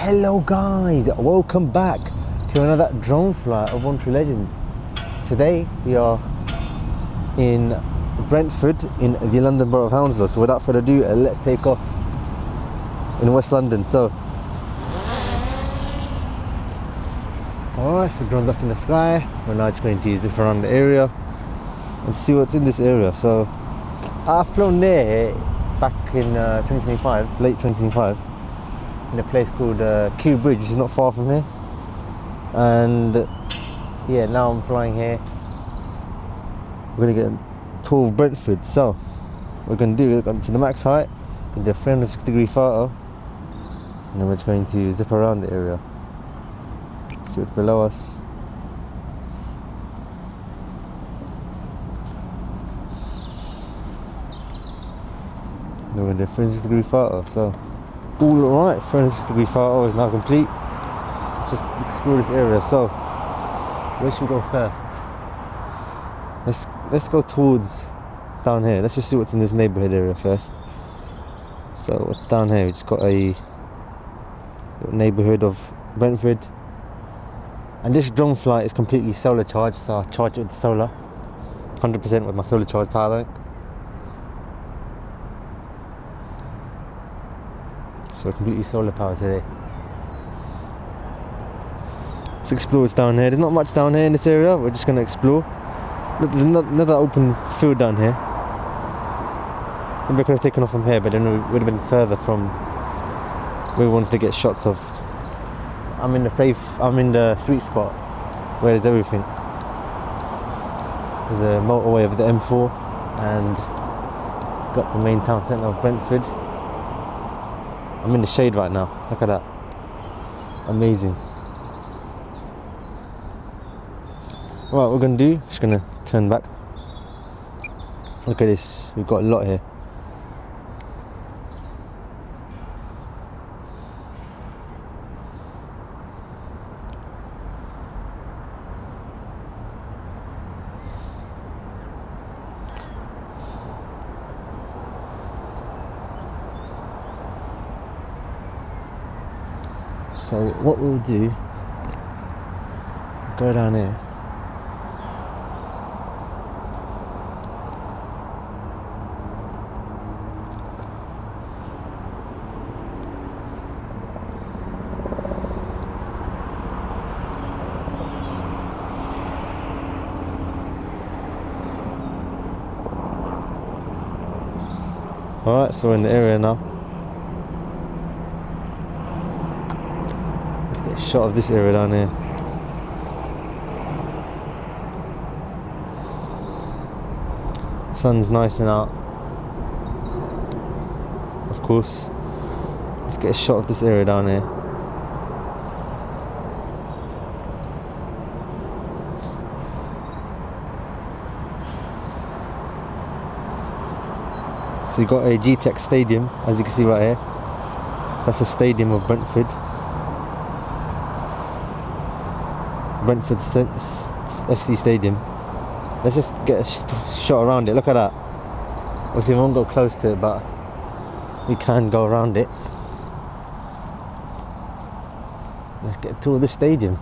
Hello guys, welcome back to another drone flight of One True Legend. Today we are in Brentford in the London Borough of Hounslow. So without further ado, let's take off in West London. So alright, so drone's up in the sky. We're now just going to zip around the area and see what's in this area. So I've flown there back in 2025, late 2025, in a place called ChriZ, which is not far from here. And yeah, now I'm flying here. We're gonna get a tour of Brentford. So what we're gonna do, we're going to the max height, we're gonna do a 360-degree photo, and then we're just going to zip around the area, see what's below us. Then we're gonna do a 360-degree photo. So all right, 360-degree photo is now complete. Let's just explore this area. So where should we go first? Let's go towards down here. Let's just see what's in this neighbourhood area first. So what's down here? We just got a little neighbourhood of Brentford, and this drone flight is completely solar charged. So I charge it with solar, 100% with my solar charged power bank. So we're completely solar powered today. Let's explore what's down here. There's not much down here in this area. We're just going to explore. Look, there's another open field down here. Maybe I could have taken off from here, but then we would have been further from where we wanted to get shots of. I'm in the sweet spot where there's everything. There's a motorway over the M4 and got the main town centre of Brentford. I'm in the shade right now. Look at that. Amazing. Right, what we're going to do, just going to turn back. Look at this. We've got a lot here. So what we'll do, go down here. Alright, so we're in the area now. Shot of this area down here. Sun's nice and out, of course. Let's get a shot of this area down here. So you got a G-Tech stadium, as you can see right here. That's a stadium of Brentford. Brentford FC Stadium. Let's just get a shot around it. Look at that. Obviously we won't go close to it, but we can go around it. Let's get a tour of the stadium.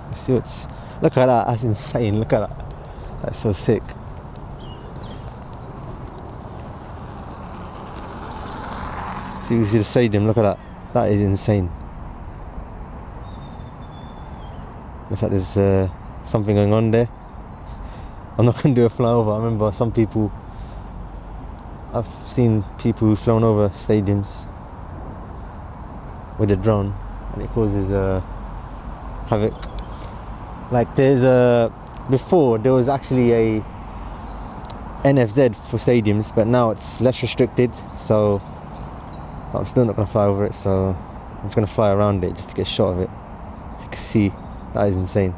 Let's see what's... Look at that, that's insane. Look at that. That's so sick. So you can see the stadium, look at that. That is insane. Looks like there's something going on there. I'm not going to do a flyover. I remember I've seen people who've flown over stadiums with a drone and it causes havoc. Like before there was actually a NFZ for stadiums, but now it's less restricted, so I'm still not going to fly over it, so I'm just going to fly around it just to get a shot of it. So you can see. That is insane.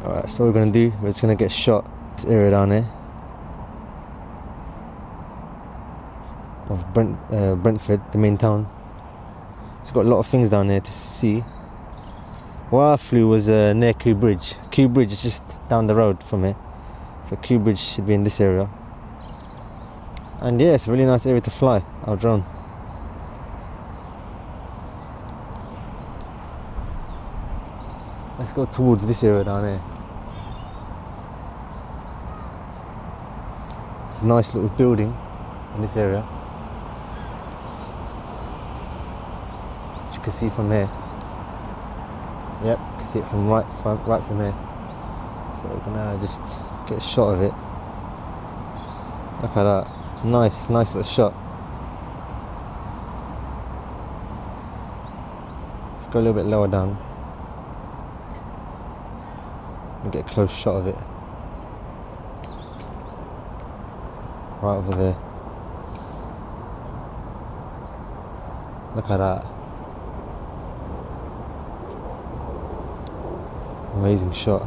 Alright, so what we're going to do, we're just going to get a shot of this area down here of Brentford, the main town. It's got a lot of things down there to see. Where I flew was near ChriZ. ChriZ is just down the road from here. So ChriZ should be in this area. And yeah, it's a really nice area to fly our drone. Let's go towards this area down here. It's a nice little building in this area, which you can see from here. Yep, you can see it from right from here. So we're gonna just get a shot of it. Look at that, nice little shot. Let's go a little bit lower down and get a close shot of it. Right over there. Look at that. Amazing shot.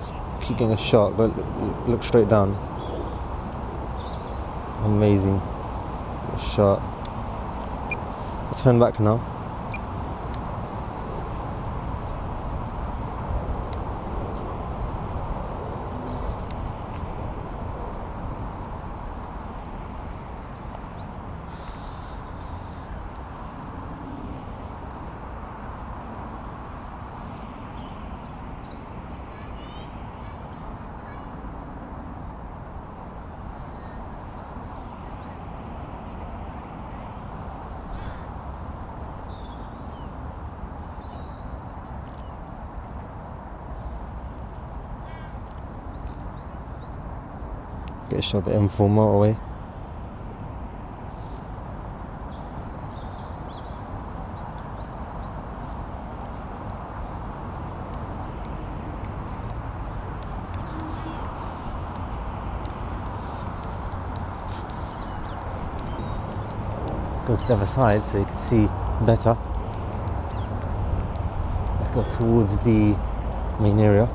Just keep getting a shot, but look straight down. Amazing shot. Let's turn back now. Get a shot of the M4 motorway. Let's go to the other side so you can see better. Let's go towards the main area.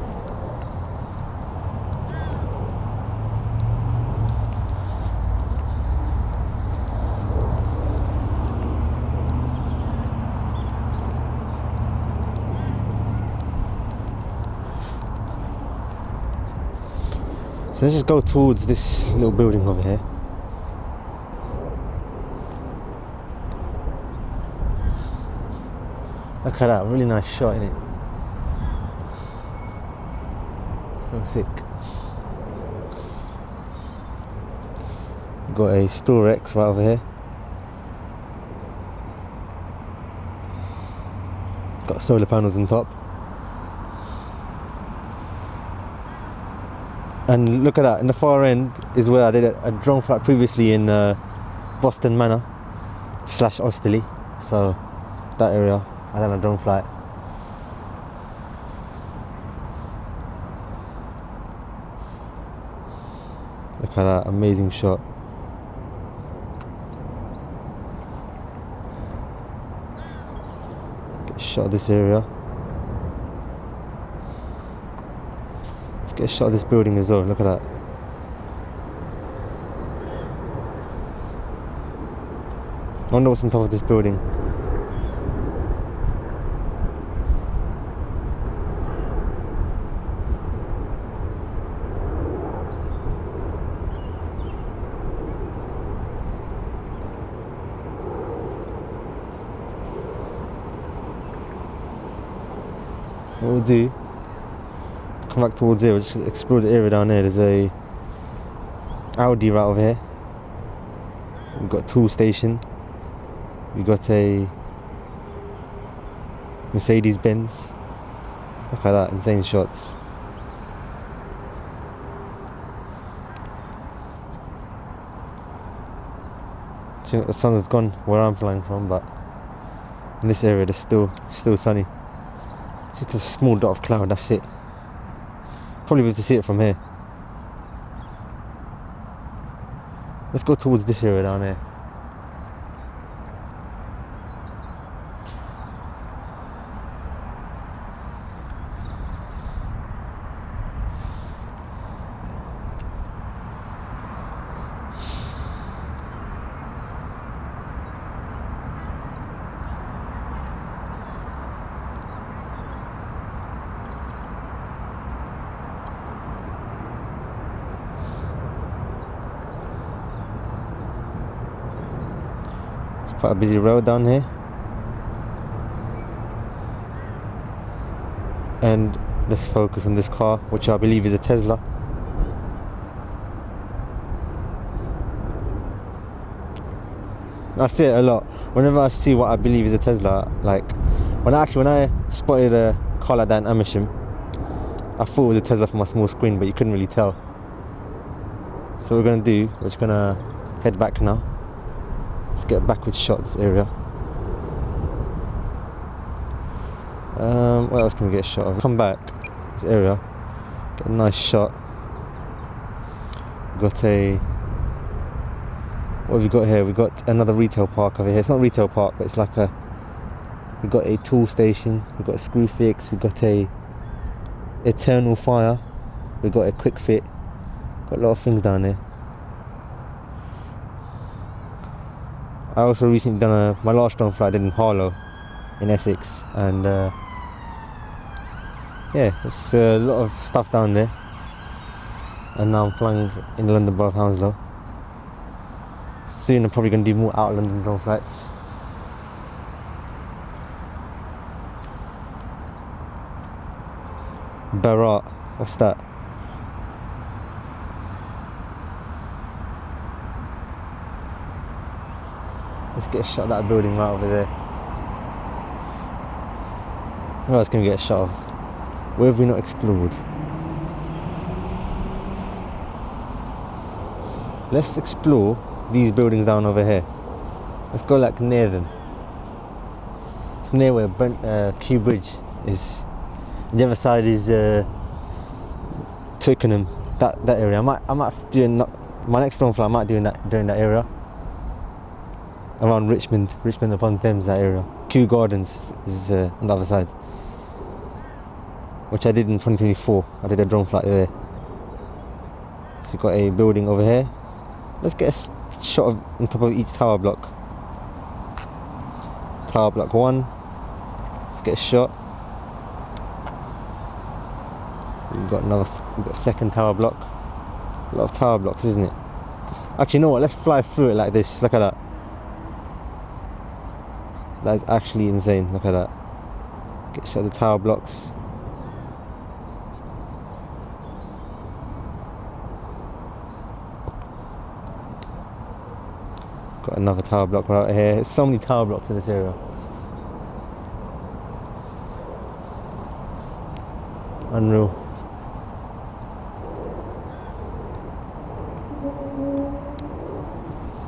So let's just go towards this little building over here. Look at that, really nice shot, innit? So sick. We've got a Store X right over here. Got solar panels on top. And look at that, in the far end is where I did a drone flight previously in Boston Manor / Osterley. So that area, I done a drone flight. Look at that, amazing shot. Get a shot of this area. Get a shot of this building as well, look at that. I wonder what's on top of this building. What we'll do, come back towards here, we'll just explore the area down there. There's a Audi right over here. We've got a tool station. We've got a Mercedes Benz. Look at that, insane shots. So the sun has gone where I'm flying from, but in this area it's still sunny. It's just a small dot of cloud, that's it. Probably be able to see it from here. Let's go towards this area down here. Quite a busy road down here. And let's focus on this car, which I believe is a Tesla. I see it a lot. Whenever I see what I believe is a Tesla, like when I spotted a car like that in Amersham, I thought it was a Tesla from my small screen, but you couldn't really tell. So what we're gonna do, we're just gonna head back now. Let's get a backwards shot of this area. What else can we get a shot of? Come back this area, get a nice shot. We've got a, what have we got here? We've got another retail park over here. It's not a retail park, but it's like a, we've got a tool station, we've got a screw fix, we've got a eternal fire, we've got a quick fit, got a lot of things down there. I also recently done my last drone flight I did in Harlow in Essex, and yeah, there's a lot of stuff down there. And now I'm flying in the London Borough of Hounslow. Soon I'm probably going to do more out London drone flights. Barat, what's that? Let's get a shot of that building right over there. Where else can we get a shot of? Where have we not explored? Let's explore these buildings down over here. Let's go like near them. It's near where Kew Bridge is. And the other side is Twickenham, that area. I might do my next drone flight. I might do during that area. Around Richmond upon Thames, that area. Kew Gardens is on the other side, which I did in 2024. I did a drone flight there. So you've got a building over here. Let's get a shot of on top of each tower block. Tower block 1. Let's get a shot. We've got a second tower block. A lot of tower blocks, isn't it? Actually, you know what? Let's fly through it like this. Look at that. That is actually insane. Look at that. Get a shot of the tower blocks. Got another tower block right here. There's so many tower blocks in this area. Unreal.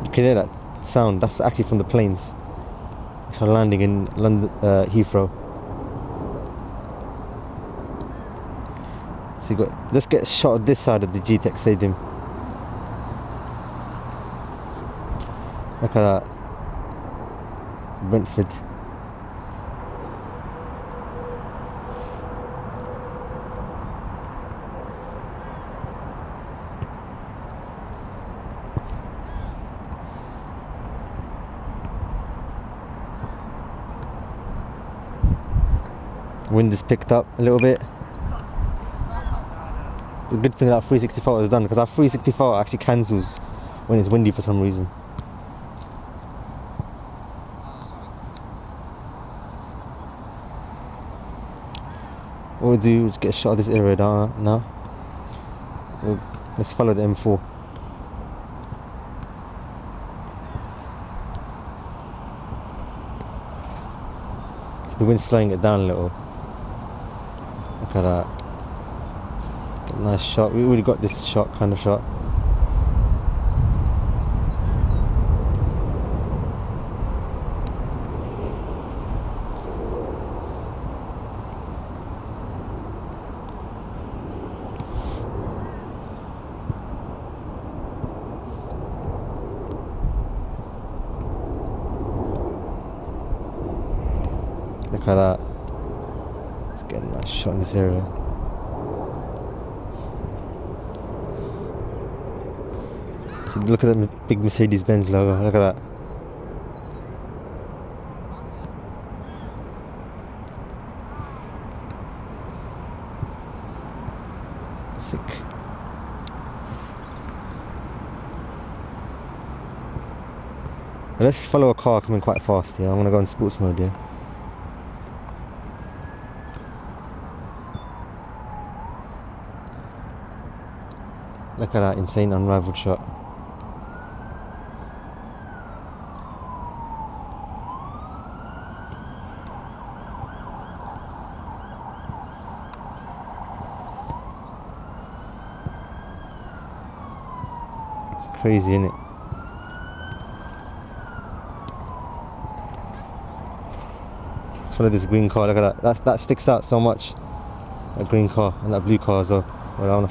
You can hear that sound. That's actually from the planes which are landing in London, Heathrow. So let's get a shot of this side of the GTEC Stadium. Look at that. Brentford. Wind has picked up a little bit. The good thing that 364 has done, because our 364 actually cancels when it's windy for some reason. What we'll do is get a shot of this area down now. Let's follow the M4. So the wind's slowing it down a little. Look at that. Get a nice shot. We already got this shot, kind of shot. Look at that. Let's get a nice shot in this area. So look at that big Mercedes-Benz logo. Look at that. Sick. Let's follow a car coming quite fast. Yeah, I'm gonna go in sports mode. Yeah. Look at that insane unrivaled shot. It's crazy, isn't it? Let's follow this green car. Look at that. That sticks out so much. That green car and that blue car as well.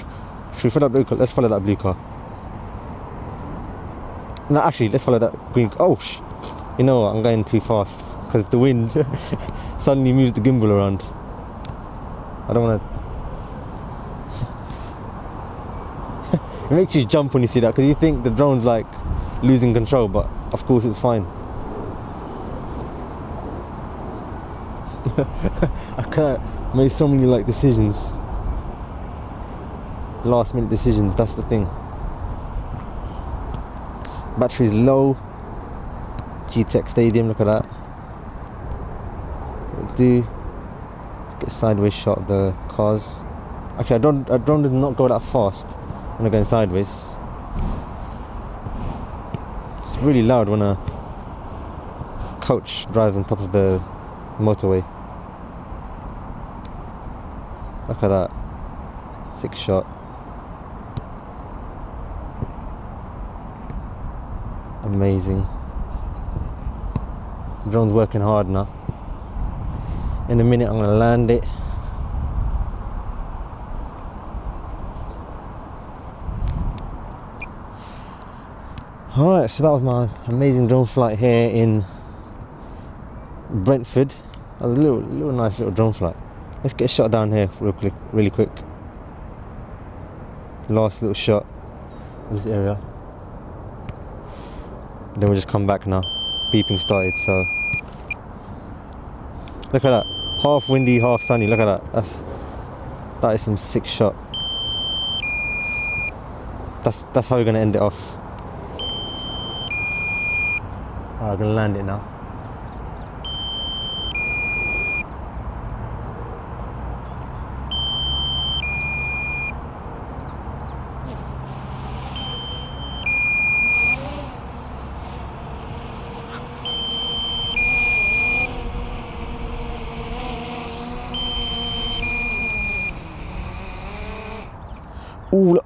Should we follow that blue car? Let's follow that blue car. No, actually, let's follow that green. Oh, you know what? I'm going too fast because the wind suddenly moves the gimbal around. I don't want to. It makes you jump when you see that because you think the drone's like losing control, but of course it's fine. I can't make so many like decisions. Last minute decisions, that's the thing. Battery's low. G-Tech Stadium, look at that. Let's get a sideways shot of the cars. Actually, a drone does not go that fast when I'm going sideways. It's really loud when a coach drives on top of the motorway. Look at that. Sick shot. Amazing. Drone's working hard now. In a minute I'm gonna land it. Alright, so that was my amazing drone flight here in Brentford. That was a little nice little drone flight. Let's get a shot down here really quick. Last little shot of this area. Then we'll just come back now. Beeping started, so look at that. Half windy, half sunny. Look at that. That is some sick shot. That's how we're gonna end it off. Alright, I'm gonna land it now.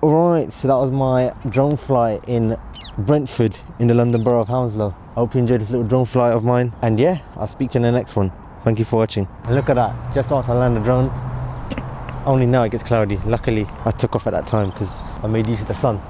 Alright, so that was my drone flight in Brentford in the London Borough of Hounslow. I hope you enjoyed this little drone flight of mine. And yeah, I'll speak to you in the next one. Thank you for watching. And look at that, just after I land the drone, only now it gets cloudy. Luckily, I took off at that time because I made use of the sun.